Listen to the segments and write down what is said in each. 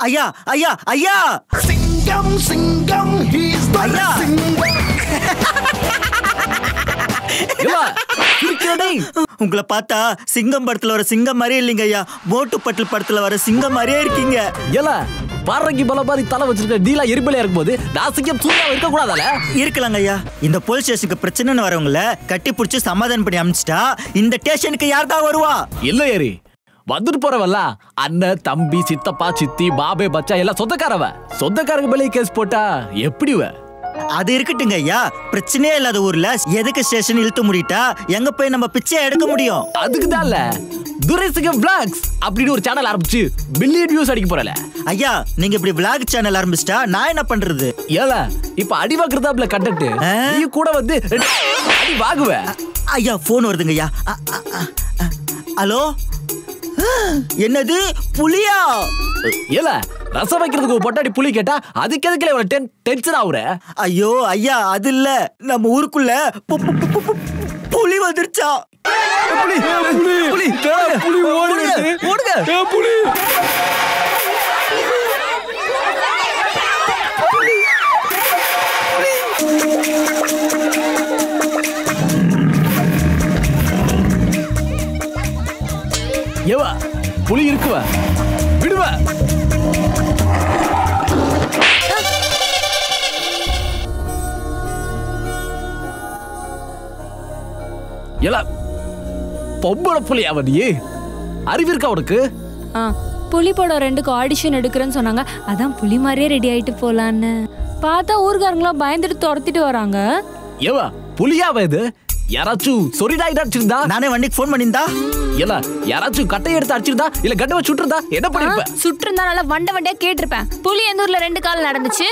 ஐயா ஐயா ஐயா சிங்கம் சிங்கம் ஐயா உங்களை பார்த்தா சிங்கம் படத்துல வர சிங்கம் மாதிரியே இல்லைங்க ஐயா, மோட்டு பட்டல் படத்துல வர சிங்கம் மாதிரியே இருக்கீங்க. பாறைக்கு பல மாதிரி தலை வச்சிருக்க டீலா எரிபலையா இருக்கும்போது நான் சிங்கம் சூர்யா இருக்க கூடாதால? இருக்கலாங்க ஐயா. இந்த போலீஸ் ஸ்டேஷனுக்கு பிரச்சனைன்னு வரவங்கள கட்டி பிடிச்சி சமாதானம் பண்ணி அனுப்பிச்சிட்டா இந்த ஸ்டேஷனுக்கு யார் தான் வருவா? இல்ல ஏறி வந்துட்டு போறவல்ல அண்ணன் தம்பி சித்தப்பா சித்தி பாபே பச்சா எல்லாம் சொந்தக்காரங்க மேலே கேஸ் போட்டா எப்படி? அது இருக்கட்டுங்க ஐயா, பிரச்சனையே இல்லாத ஊர்ல எதுக்கு ஸ்டேஷன் இழுத்து முடிட்டா எங்க போய் நம்ம பிச்சை எடுக்க முடியும்? அதுக்கு தான் இல்ல துரைசிங்கம் vlogs அப்படின்னு ஒரு சேனல் ஆரம்பிச்சு மில்லியன் வியூஸ் அடிக்க போறல. ஐயா நீங்க இப்படி vlog சேனல் ஆரம்பிச்சிட்டா நான் என்ன பண்றது? ஏல இப்ப அடி வாக்குறதாப்ல கண்டென்ட் நீ கூட வந்து அடி வாங்குவ. ஐயா போன் வருதுங்க ஐயா. ஹலோ, என்னது புலியா? ஏல ரசம் வைக்கிறதுக்கு ஒரு பொட்டாடி புலி கேட்டா அதுக்கு எதுக்குல ஒரு டென்ஷன் ஆகுற? ஐயோ ஐயா அது இல்ல, நம்ம ஊருக்குள்ள புலி வந்துருச்சா? புலி புலி புலி புலி ஓடுங்க ஓடுங்க புலி. ஏவா புலி இருக்குவ விடுவ. ஏல பொம்பளை புலி அவனியே அறிவு இருக்கா உனக்கு? புலி படம் 2க்கு ஆடிஷன் எடுக்கிறேன்னு சொன்னாங்க, அதான் புலி மாதிரியே ரெடி ஆயிட்டு போலான்னு பார்த்தா ஊர்காரங்களாம் பயந்துட்டு துரத்திட்டு வராங்க. ஏவா புலியாவ இது? யாராச்சும் சொரிடாயிட்டு அடிச்சிருந்தா? நானே வண்டிக்கு போன் பண்ணியிருந்தா? இல்ல யாராச்சும் கட்டை எடுத்து அடிச்சிருந்தா இல்ல கட்டை வச்சு சுட்டிருந்தா என்ன பண்ணிருப்ப? சுட்டிருந்தா நல்லா வண்டியா கேட்டிருப்பேன். புலி எந்த ஊர்ல 2 கால் நடந்துச்சு?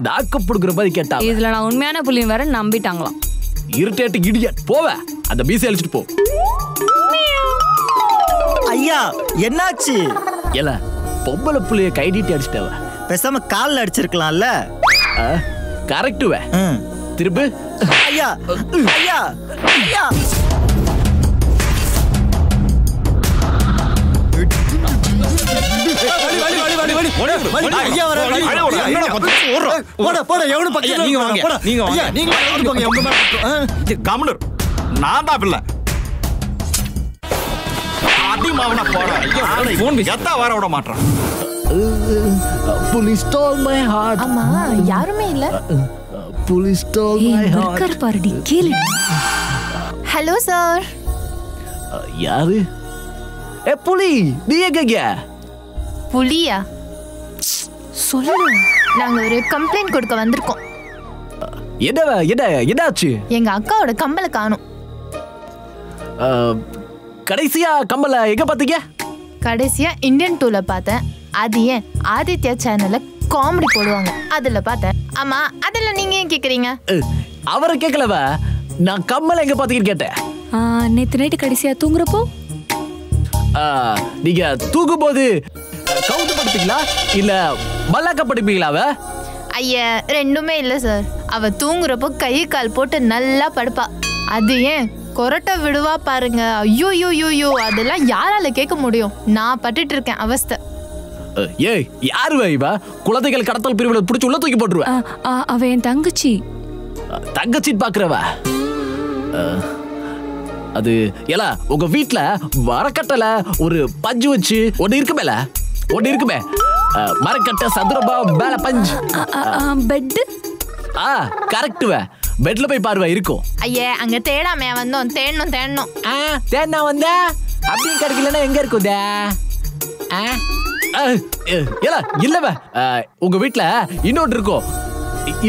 டாக்க புடுக்குற மாதிரி கேட்டா இதுல நான் உண்மையான புலி வேற நம்பிட்டாங்களாம். இருட்டேட்டு இடியட் போவ அந்த பீசை அழிச்சிட்டு போ. ஐயா என்னாச்சு? ஏல பொம்பளை புலிய கை நீட்டி அடிச்சிட்டவ பேசாம கால்ல அடிச்சிருக்கலாம்ல. கரெக்டுவ திருப்பு. ஐயா ஐயா ஐயா நான் தான் பிள்ளை அதிகமாக போறேன் எத்தா வர விட மாட்டேன். Police stole my heart. அம்மா யாருமே இல்ல. Police stole my heart. கர் பாருடி கேளு. Hello sir. யாரு? ஏ புலி நீ எங்க? புலியா? சொல்லு, நாங்க ஒரு கம்ப்ளைண்ட் கொடுக்க வந்திருக்கோம். என்னாச்சு? எங்க அக்காவோட கம்பல காணோம். கடைசியா கம்பல எங்க பாத்தீங்க? கடைசியா இந்தியன் 2ல பார்த்தேன். அது ஏன் ஆதித்யா சேனல்ல காமெடி போடுவாங்க அதுல பார்த்தேன். ஆமா அதுல நீங்க ஏன் கேக்குறீங்க? அவரை கேட்கலவ, நான் கம்பல எங்க பாத்தீங்கன்னு கேட்டேன். நேத்து நைட்டு கடைசியா தூங்குறப்போ? நீங்க தூங்கும் போது கவுந்து படுப்பீங்களா இல்ல மல்லாக்க படுப்பீங்களாவ? ஐயா ரெண்டுமே இல்ல சார். அவ தூங்குறப்போ கை கால் போட்டு நல்லா படுப்பா. அது ஏன் கொரட்டை விடுவா பாருங்க. ஐயோ யோ அதெல்லாம் யாரால கேட்க முடியும்? நான் பட்டுட்டு இருக்கேன் அவஸ்தை. ஏய் யாரு இவ? குழந்தைகள் கடத்தல் பிரிவுல புடிச்சு உள்ள தூக்கி போட்டுருவேன். அவ என் தங்கச்சி. தங்கச்சி பாக்குறவ? அது ஏல உங்க வீட்ல மரக்கட்டல ஒரு பஞ்சு வச்சு ஒண்ணு இருக்குமே மரக்கட்ட சதுரபா மேல பஞ்சு பெட். கரெக்டுவ பெட்ல போய் பாருவ இருக்கும். ஐயா அங்க தேடாம வந்தோம். தேடணும் தேடினா வந்த அப்படியே கிடைக்கலன்னா எங்க இருக்குதே? ஏல இல்லவ உங்க வீட்ல இன்னொன்று இருக்கும்.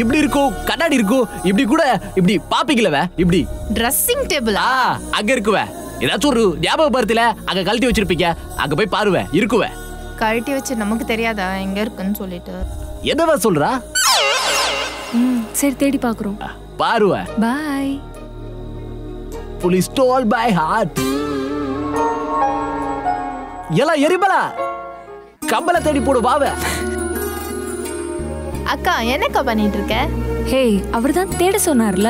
இப்படி இருக்கும் கண்ணாடி இருக்கும். இப்படி கூட இப்படி பாப்பீங்களவ இப்படி ட்ரெஸ்ஸிங் டேபிள். அங்க இருக்குவ. ஏதாச்சும் ஒரு ஞாபகப்படுத்தல அங்க கழட்டி வச்சிருப்பீங்க. அங்க போய் பாருவ இருக்குவ. கழட்டி வச்சு நமக்கு தெரியாதா எங்க இருக்குன்னு சொல்லிட்டு? என்னவா சொல்றா? சரி தேடி பாக்குறோம். பாருவ. By. Police stole my heart. எல்லாம் எரிபலா கம்பல தேடி போடு வாவ. அக்கா என்னக்கா பண்ணிட்டு இருக்க? ஹே அவர்தான் தேட சொன்னார்ல.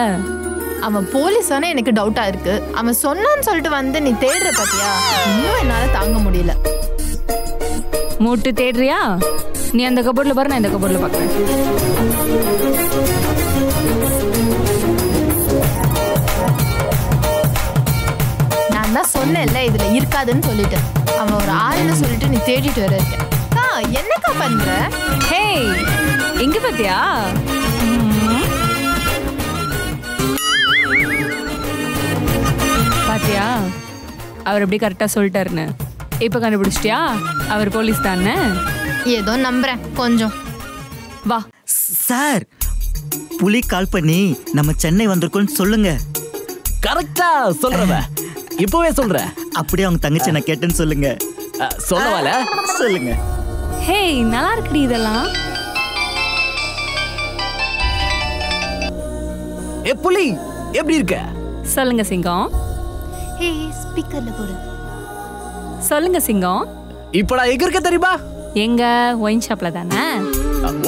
அவன் போலீஸானே எனக்கு டவுட்டா இருக்கு. அவன் சொன்னான்னு சொல்லிட்டு வந்து நீ தேடுற பாத்தியா? இன்னும் என்னால தாங்க முடியல. மூட்டு தேடுறியா? நீ அந்த கபோர்ட்ல பாரு, நான் இந்த கபோர்ட்ல பாக்குறேன். நான் தான் சொன்னேன்ல இதுல இருக்காதுன்னு சொல்லிட்டேன். அவன் ஒரு ஆளுன்னு சொல்லிட்டு நீ தேடிட்டு வர இருக்க. என்னக்கா பண்ற? ஹே, எங்க பாத்தியா? பாத்தியா அவர் எப்படி கரெக்டா சொல்லிட்டாருன்னு? இப்ப கண்டுபிடிச்சிட்டியா அவர் போலீஸ் தானே? ஏதோ நம்புறேன் கொஞ்சம். வா சார், புலி கால் பண்ணி நம்ம சென்னை வந்திருக்கோம்னு சொல்லுங்க. கரெக்டா சொல்றவ இப்பவே சொல்ற. அப்படியே அவங்க தங்கச்சி நான் கேட்டேன்னு சொல்லுங்க. சொல்லவால சொல்லுங்க. ஹே, நல்லா இருக்குடி இதெல்லாம். ஏ புலி, எப்படி இருக்க? சொல்லுங்க சிங்கம். ஹே, ஸ்பீக்கர்ல போடு. சொல்லுங்க சிங்கம். இப்ப நான் எங்க இருக்க தெரியுமா? எங்க? ஒயின் ஷாப்ல தானே?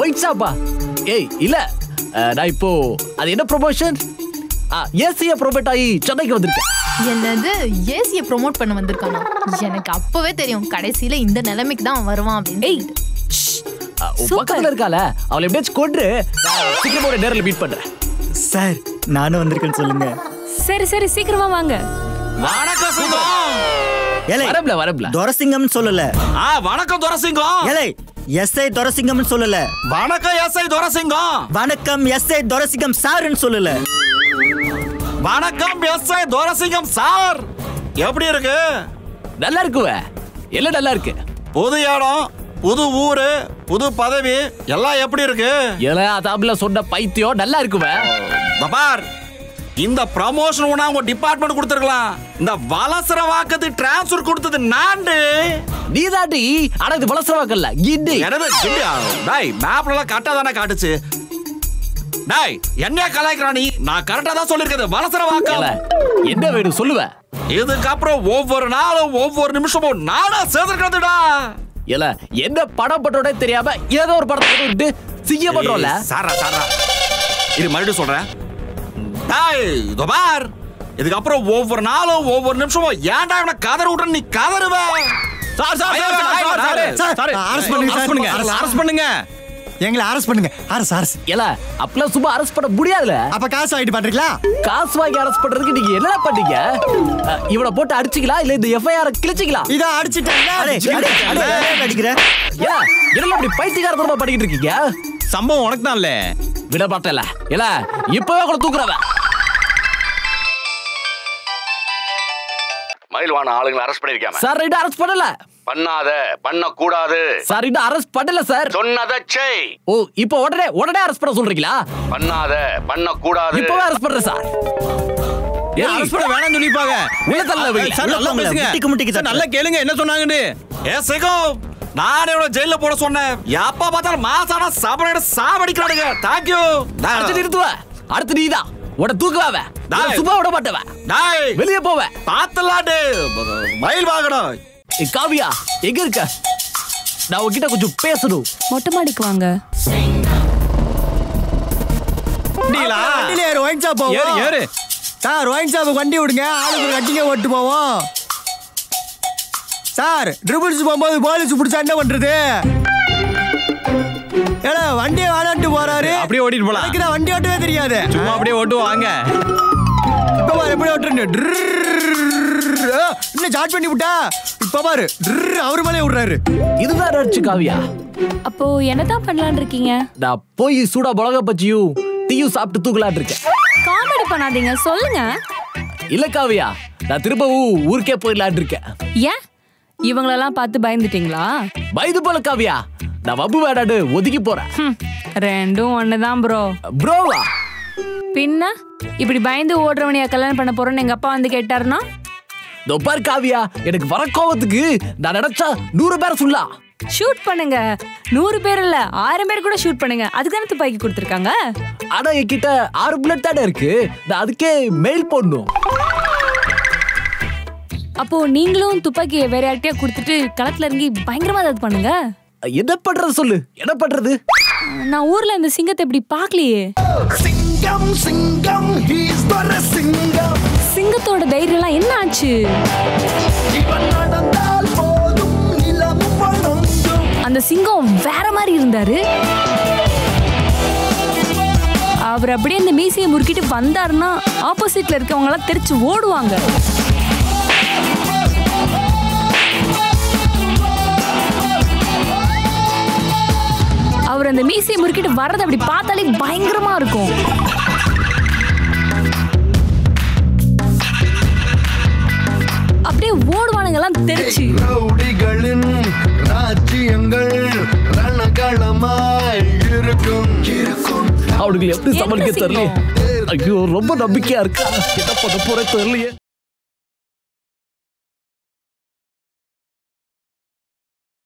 ஒயிட் ஷாப்பா? ஏய் இல்ல, நான் இப்போ அது என்ன ப்ரொமோஷன், ஏசிய ப்ரொமோட் ஆகி சென்னைக்கு வந்திருக்கேன். என்னது ஏசிய ப்ரோமோட் பண்ண வந்திருக்கானா? எனக்கு அப்பவே தெரியும் கடைசியில இந்த நிலைமைக்கு தான் வருவான் அப்படின்னு. ஏய், பக்கத்துல இருக்கால, அவளை எப்படியாச்சும் கொன்று சீக்கிரமா ஒரு நேரில் மீட் பண்றேன். சார், நானும் வந்திருக்கேன்னு சொல்லுங்க. சரி சரி, சீக்கிரமா வாங்க. வணக்கம் சிங்கம். ஏலே, வரப்ல துரசிங்கம்னு சொல்லல. வணக்கம் துரசிங்கம். ஏலே, எஸ்ஐ துரசிங்கம்னு சொல்லல. வணக்கம் எஸ்ஐ துரசிங்கம். வணக்கம் எஸ்ஐ துரசிங்கம் சார்ன்னு சொல்லல. வணக்கம் எஸ்ஐ துரசிங்கம் சார். எப்படி இருக்கு? நல்லா இருக்குவ, எல்லாம் நல்லா இருக்கு. புது இடம், புது ஊரு, புது பதவி எல்லாம் எப்படி இருக்கு? எல்லாம் அதாப்ல சொன்ன பைத்தியம் நல்லா இருக்குவ. பார், இந்த ப்ரமோஷன் உனா உங்க டிபார்ட்மெண்ட் கொடுத்துருக்கலாம். இந்த வலசர வாக்கத்து டிரான்ஸ்ஃபர் கொடுத்தது நான்டு. நீ தாண்டி. ஆனா இது வலசர வாக்கல்ல, கிண்டி. என்னது கிண்டியா? டேய், மேப்ல எல்லாம் கரெக்டா தானே காட்டுச்சு. டேய், என்ன கலாய்க்கிறா நீ? நான் கரெக்டா தான் சொல்லிருக்கேன். வலசர வாக்கல. என்ன வேணும் சொல்லுவ? இதுக்கப்புறம் ஒவ்வொரு நாளும் ஒவ்வொரு நிமிஷமும் நானா சேர்ந்துக்கிறதுடா. இல்ல, என்ன படம் பட்டோட தெரியாம ஏதோ ஒரு படத்தை விட்டு சிங்க பண்றோம்ல. சாரா இது மறுபடியும் சொல்றேன். டேய், இதோ பார், இதுக்கப்புறம் ஒவ்வொரு நாளும் ஒவ்வொரு நிமிஷமும் ஏன்டா இவனை கதற விட்டுற நீ கதறுவ? சார் சார் அரெஸ்ட் பண்ணுங்க, அரெஸ்ட் பண்ணுங்க, எங்களை அரெஸ்ட் பண்ணுங்க. அரசு இல்ல, அப்பலாம் சும்மா அரெஸ்ட் பண்ண முடியாதுல. அப்ப காசு வாங்கிட்டு பண்றீங்களா? காசு வாங்கி அரெஸ்ட் பண்றதுக்கு நீங்க என்ன பண்ணீங்க? இவனை போட்டு அடிச்சிக்கலாம் இல்ல இந்த எஃப்ஐஆர் கிழிச்சிக்கலாம். இத அடிச்சிட்டாங்க. அடிக்கிற என்ன அப்படி பைத்தியக்காரத்தனமா பண்ணிட்டு இருக்கீங்க? சம்பவம் உனக்கு தான் இல்ல. விட மாட்டல. இல்ல, இப்பவே கூட தூக்குறவ. மயில்வான ஆளுங்களை அரெஸ்ட் பண்ணிருக்காம. சார், இன்னும் அரெஸ்ட் பண்ணல. பண்ணாத, பண்ண கூடாது. சார், இன்னும் அரெஸ்ட் பண்ணல சார். சொன்னதை செய். ஓ, இப்போ உடனே அரெஸ்ட் பண்ண சொல்றீங்களா? பண்ணாத, பண்ண கூடாது. இப்பவே அரெஸ்ட் பண்றேன் சார். அரெஸ்ட் பண்ண வேணாம்னு சொல்லிப்பாங்க. உள்ள தள்ளல வை. சார், நல்லா பேசுங்க. முட்டிக்கு முட்டிக்கு சார், நல்லா கேளுங்க என்ன சொன்னாங்கன்னு. ஏ சிங்கம், நான் இவனை ஜெயில போட சொன்னேன். எப்ப பார்த்தாலும் மாசான சாபனையோட சாவடிக்கிறானுங்க. Thank you. அடுத்து நிறுத்துவ. அடுத்து நீதான். உட தூக்குவாவ. டேய். சும்மா விட மாட்டவ. டேய், வெளியே போவ. பாத்தலாடு மயில் வாங்கணும். காவியா, எங்க இருக்க? நான் உன்கிட்ட கொஞ்சம் பேசணும். மொட்டை மாடிக்கு வாங்க. வண்டியில ஏறு, ஒயின் ஷாப் போவோம். ஏறு சார், ஒயின் ஷாப்புக்கு வண்டி விடுங்க. ஆளுக்கு கட்டிங்க ஓட்டு போவோம். சார், ட்ரிபிள்ஸ் போகும்போது போலீஸ் பிடிச்சா என்ன பண்றது? ஏடா, வண்டியை வாடாட்டு போறாரு. அப்படியே ஓட்டிட்டு போலாம். எனக்கு வண்டி ஓட்டவே தெரியாது. சும்மா அப்படியே ஓட்டுவோம் வாங்க. இப்ப பாரு எப்படி ஓட்டுறேன்னு. இன்னும் ஸ்டார்ட் பண்ணி விட்டா. இப்ப பாரு அவரு மேலே விடுறாரு. இதுதான் நடிச்சு காவியா. அப்போ என்னதான் பண்ணலாம்னு இருக்கீங்க? நான் போய் சூடா மிளகா பச்சியும் டீயும் சாப்பிட்டு தூக்கலான்னு இருக்கேன். காமெடி பண்ணாதீங்க, சொல்லுங்க. இல்ல காவியா, நான் திரும்பவும் ஊருக்கே போயிடலான்னு இருக்கேன். ஏன் இவங்களெல்லாம் பார்த்து பயந்துட்டீங்களா? பயந்து போல காவியா, நான் வம்பு வேடாடு ஒதுக்கி போறேன். ரெண்டும் ஒண்ணுதான் ப்ரோ. ப்ரோவா? பின்ன இப்படி பயந்து ஓடுறவனையா கல்யாணம் பண்ண போறோன்னு எங்க அப்பா வந்து கேட்டாருன்னா? பாரு காவியா, எனக்கு வர கோவத்துக்கு நான் நினைச்சா 100 பேரை சொல்லலாம். ஷூட் பண்ணுங்க. 100 பேர் இல்ல, 1000 பேர் கூட ஷூட் பண்ணுங்க. அதுக்கான துப்பாக்கி கொடுத்துருக்காங்க. ஆனா என்கிட்ட 6 புல்லட் தானே இருக்கு. நான் அதுக்கே மெயில் போடணும். அப்போ நீங்களும் துப்பாக்கியை வேற யார்கிட்டயா கொடுத்துட்டு களத்துல இறங்கி பயங்கரமா ஏதாவது பண்ணுங்க. என்ன பண்றது சொல்லு, என்ன பண்றது? நான் ஊர்ல இந்த சிங்கத்தை இப்படி பாக்கலையே. சிங்கம் சிங்கம் சிங்கம். சிங்கத்தோட தைரியம்லாம் என்ன ஆச்சு? இவன் நடந்தால் போதும் நிலம் வணங்கும். அந்த சிங்கம் வேற மாதிரி இருந்தாரு. அவர் அப்படியே இந்த மீசையை முறுக்கிட்டு வந்தாருன்னா ஆப்போசிட்ல இருக்கவங்க எல்லாம் தெரிச்சு ஓடுவாங்க. அவர் அந்த மீசையை முறுக்கிட்டு வர்றது அப்படி பார்த்தாலே பயங்கரமா இருக்கும். அப்படியே ஓடுவானுங்க எல்லாம் தெரிச்சு. ரவுடிகளின் ராஜ்யங்கள் ரணகளமாய் இருக்கும். அவனுக்கு எப்படி சமாளிக்க தெரியல. ஐயோ ரொம்ப நம்பிக்கையா இருக்கா. என்ன பண்ண போறேன் தெரியலையே.